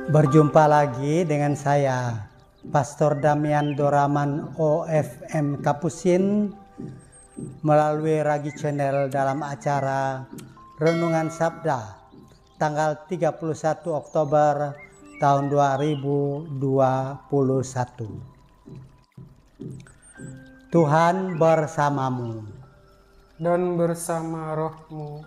Berjumpa lagi dengan saya, Pastor Damian Doraman OFM Kapusin, melalui Ragi Channel dalam acara Renungan Sabda tanggal 31 Oktober tahun 2021. Tuhan bersamamu dan bersama rohmu.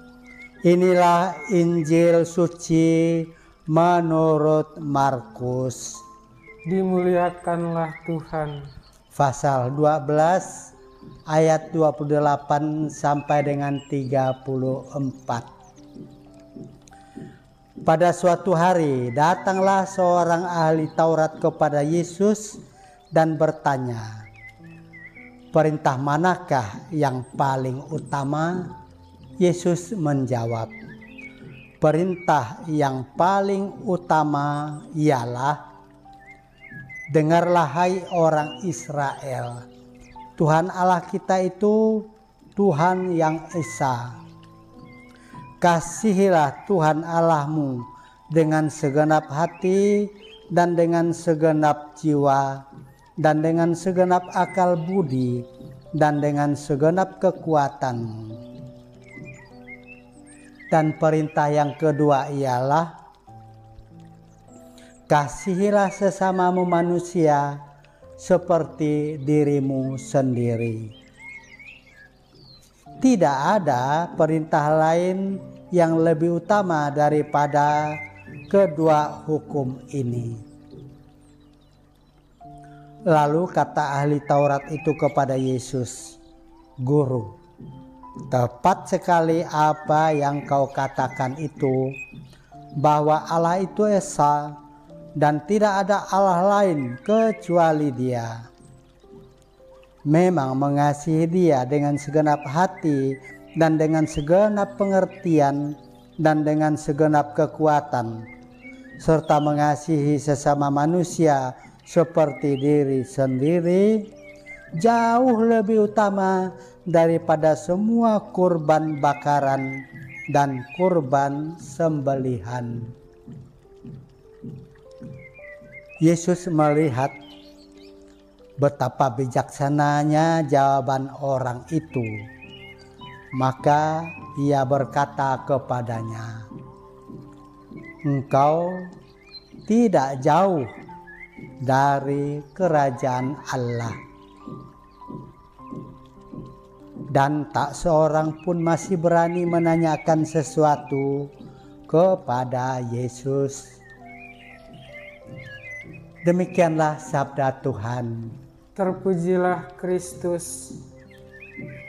Inilah Injil suci menurut Markus. Dimuliakanlah Tuhan. Pasal 12 ayat 28 sampai dengan 34. Pada suatu hari datanglah seorang ahli Taurat kepada Yesus dan bertanya, "Perintah manakah yang paling utama?" Yesus menjawab, "Perintah yang paling utama ialah, dengarlah hai orang Israel, Tuhan Allah kita itu Tuhan yang esa. Kasihilah Tuhan Allahmu dengan segenap hati dan dengan segenap jiwa dan dengan segenap akal budi dan dengan segenap kekuatanmu. Dan perintah yang kedua ialah, kasihilah sesamamu manusia seperti dirimu sendiri." Tidak ada perintah lain yang lebih utama daripada kedua hukum ini. Lalu kata ahli Taurat itu kepada Yesus, "Guru, tepat sekali apa yang kau katakan itu, bahwa Allah itu esa dan tidak ada Allah lain kecuali Dia. Memang mengasihi Dia dengan segenap hati dan dengan segenap pengertian dan dengan segenap kekuatan, serta mengasihi sesama manusia seperti diri sendiri, jauh lebih utama daripada semua kurban bakaran dan kurban sembelihan." Yesus melihat betapa bijaksananya jawaban orang itu, maka Ia berkata kepadanya, "Engkau tidak jauh dari kerajaan Allah." Dan tak seorang pun masih berani menanyakan sesuatu kepada Yesus. Demikianlah sabda Tuhan. Terpujilah Kristus.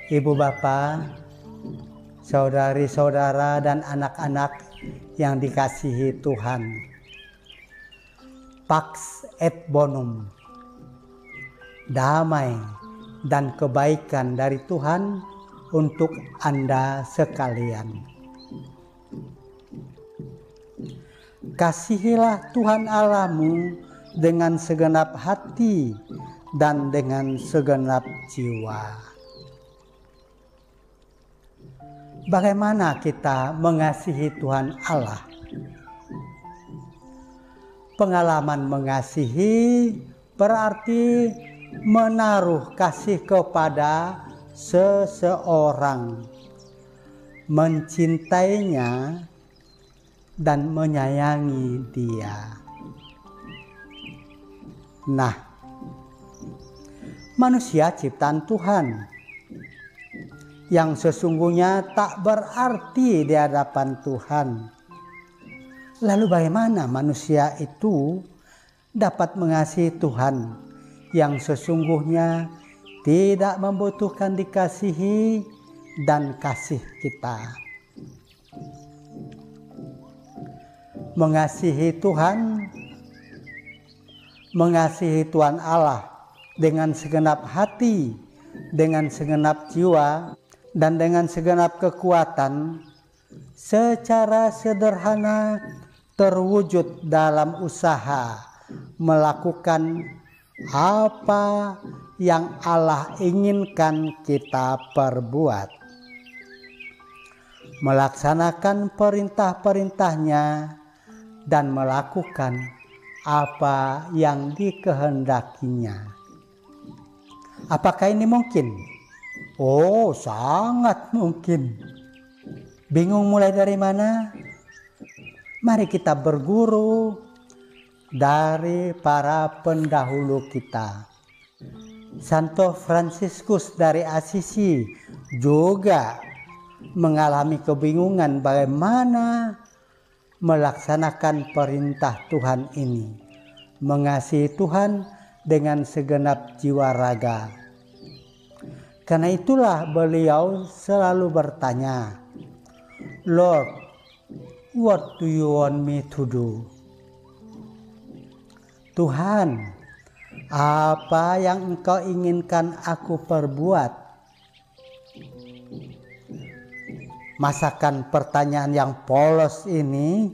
Ibu bapa, saudari-saudara dan anak-anak yang dikasihi Tuhan. Pax et bonum, damai dan kebaikan dari Tuhan untuk Anda sekalian. Kasihilah Tuhan Allahmu dengan segenap hati dan dengan segenap jiwa. Bagaimana kita mengasihi Tuhan Allah? Pengalaman mengasihi berarti menaruh kasih kepada seseorang, mencintainya dan menyayangi dia. Nah, manusia ciptaan Tuhan yang sesungguhnya tak berarti di hadapan Tuhan. Lalu bagaimana manusia itu dapat mengasihi Tuhan yang sesungguhnya tidak membutuhkan dikasihi dan kasih kita? Mengasihi Tuhan Allah dengan segenap hati, dengan segenap jiwa, dan dengan segenap kekuatan, secara sederhana terwujud dalam usaha melakukan apa yang Allah inginkan kita perbuat. Melaksanakan perintah-perintahnya dan melakukan apa yang dikehendakinya. Apakah ini mungkin? Oh, sangat mungkin. Bingung mulai dari mana? Mari kita berguru dari para pendahulu kita. Santo Fransiskus dari Assisi juga mengalami kebingungan bagaimana melaksanakan perintah Tuhan ini, mengasihi Tuhan dengan segenap jiwa raga. Karena itulah beliau selalu bertanya, Lord, what do you want me to do? Tuhan, apa yang Engkau inginkan aku perbuat? Masakan pertanyaan yang polos ini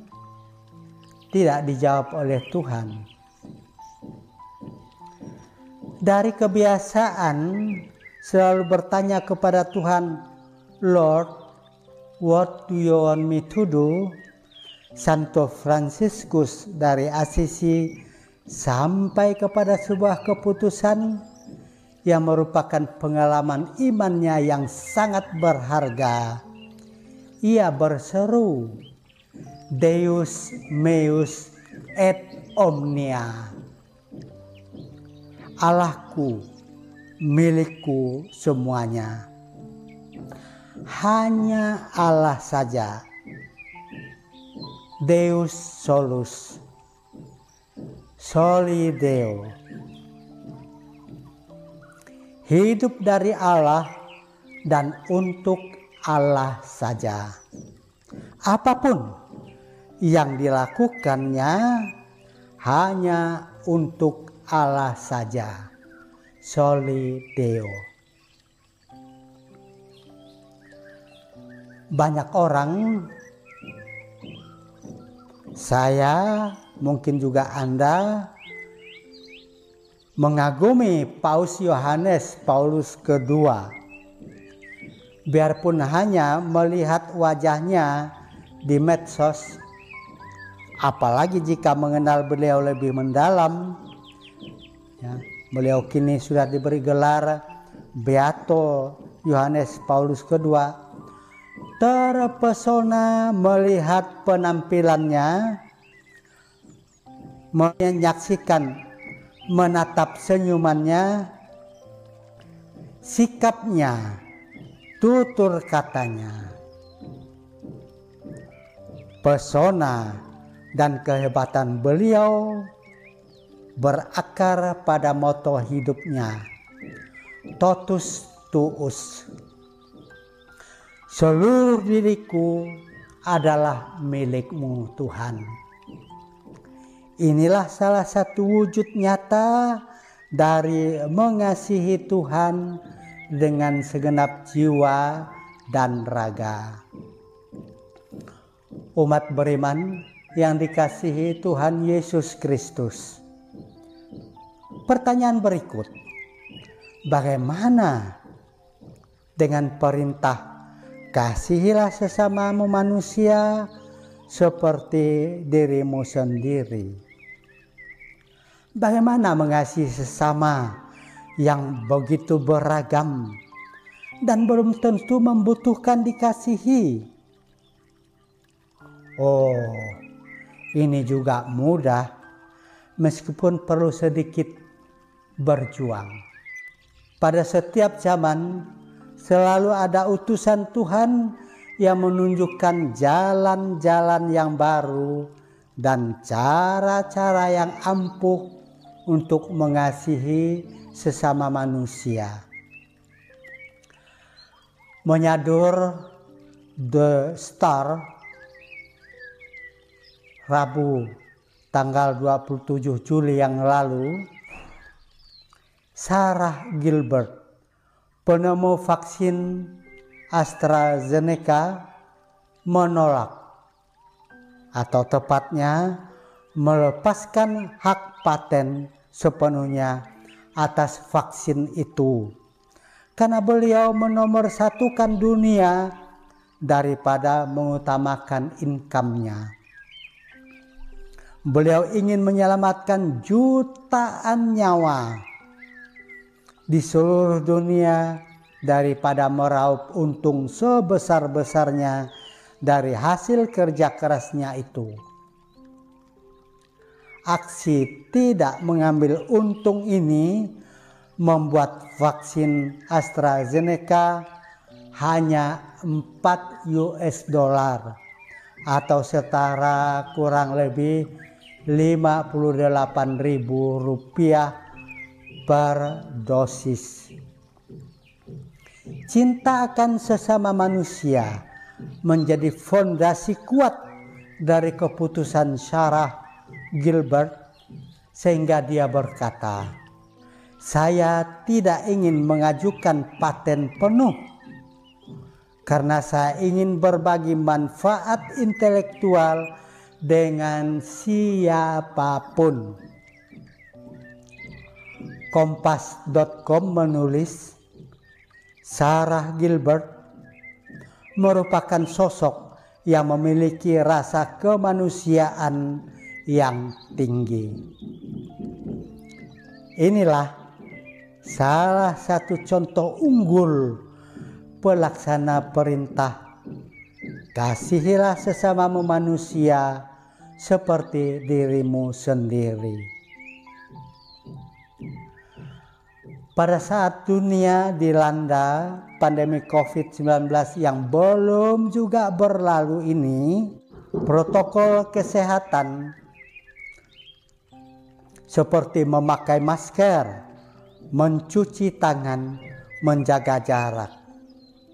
tidak dijawab oleh Tuhan. Dari kebiasaan selalu bertanya kepada Tuhan, Lord, what do you want me to do? Santo Fransiskus dari Assisi sampai kepada sebuah keputusan yang merupakan pengalaman imannya yang sangat berharga. Ia berseru, Deus meus et omnia. Allahku, milikku semuanya. Hanya Allah saja. Deus solus. Soli Deo. Hidup dari Allah dan untuk Allah saja. Apapun yang dilakukannya hanya untuk Allah saja. Soli Deo. Banyak orang, saya mungkin juga Anda, mengagumi Paus Yohanes Paulus II. Biarpun hanya melihat wajahnya di medsos, apalagi jika mengenal beliau lebih mendalam, ya, beliau kini sudah diberi gelar Beato Yohanes Paulus II. Terpesona melihat penampilannya, menyaksikan, menatap senyumannya, sikapnya, tutur katanya. Pesona dan kehebatan beliau berakar pada moto hidupnya, totus tuus. Seluruh diriku adalah milik-Mu Tuhan. Inilah salah satu wujud nyata dari mengasihi Tuhan dengan segenap jiwa dan raga. Umat beriman yang dikasihi Tuhan Yesus Kristus. Pertanyaan berikut, bagaimana dengan perintah kasihilah sesamamu manusia seperti dirimu sendiri? Bagaimana mengasihi sesama yang begitu beragam dan belum tentu membutuhkan dikasihi? Oh, ini juga mudah meskipun perlu sedikit berjuang. Pada setiap zaman selalu ada utusan Tuhan yang menunjukkan jalan-jalan yang baru dan cara-cara yang ampuh untuk mengasihi sesama manusia. Menyadur The Star, Rabu tanggal 27 Juli yang lalu, Sarah Gilbert, penemu vaksin AstraZeneca, menolak atau tepatnya melepaskan hak paten sepenuhnya atas vaksin itu karena beliau menomorsatukan dunia daripada mengutamakan income-nya. Beliau ingin menyelamatkan jutaan nyawa di seluruh dunia daripada meraup untung sebesar-besarnya dari hasil kerja kerasnya itu. Aksi tidak mengambil untung ini membuat vaksin AstraZeneca hanya $4 atau setara kurang lebih Rp58.000 per dosis. Cinta akan sesama manusia menjadi fondasi kuat dari keputusan Sarah Gilbert, sehingga dia berkata, "Saya tidak ingin mengajukan paten penuh karena saya ingin berbagi manfaat intelektual dengan siapapun." Kompas.com menulis, Sarah Gilbert merupakan sosok yang memiliki rasa kemanusiaan yang tinggi. Inilah salah satu contoh unggul pelaksana perintah, kasihilah sesamamu manusia seperti dirimu sendiri. Pada saat dunia dilanda pandemi COVID-19 yang belum juga berlalu ini, protokol kesehatan seperti memakai masker, mencuci tangan, menjaga jarak,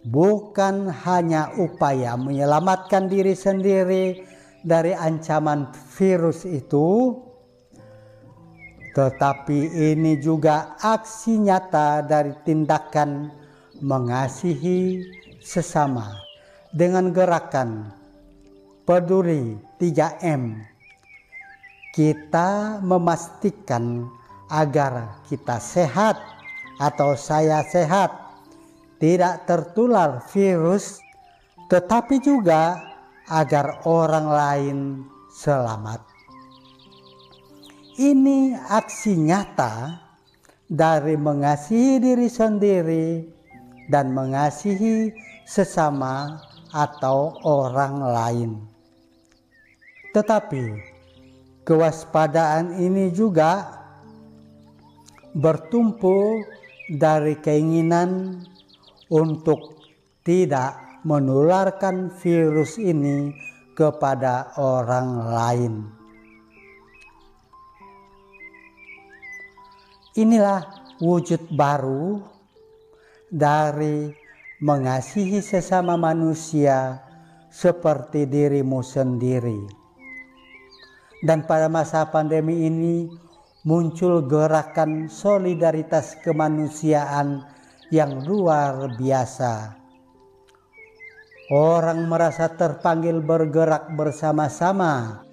bukan hanya upaya menyelamatkan diri sendiri dari ancaman virus itu, tetapi ini juga aksi nyata dari tindakan mengasihi sesama dengan gerakan peduli 3M. Kita memastikan agar kita sehat atau saya sehat, tidak tertular virus, tetapi juga agar orang lain selamat. Ini aksi nyata dari mengasihi diri sendiri dan mengasihi sesama atau orang lain. Tetapi kewaspadaan ini juga bertumpu dari keinginan untuk tidak menularkan virus ini kepada orang lain. Inilah wujud baru dari mengasihi sesama manusia seperti dirimu sendiri. Dan pada masa pandemi ini muncul gerakan solidaritas kemanusiaan yang luar biasa. Orang merasa terpanggil bergerak bersama-sama,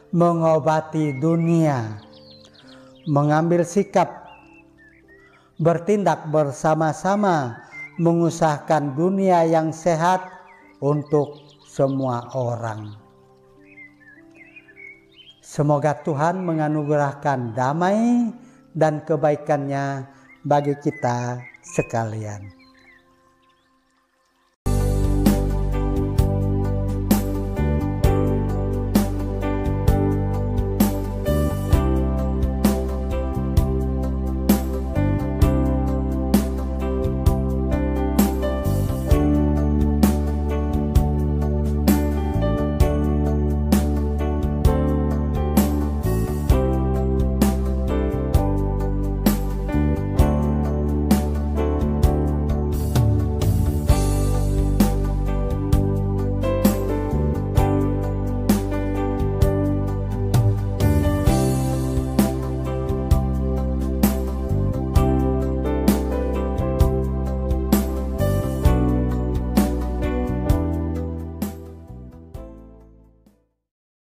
mengobati dunia, mengambil sikap, bertindak bersama-sama, mengusahakan dunia yang sehat untuk semua orang. Semoga Tuhan menganugerahkan damai dan kebaikannya bagi kita sekalian.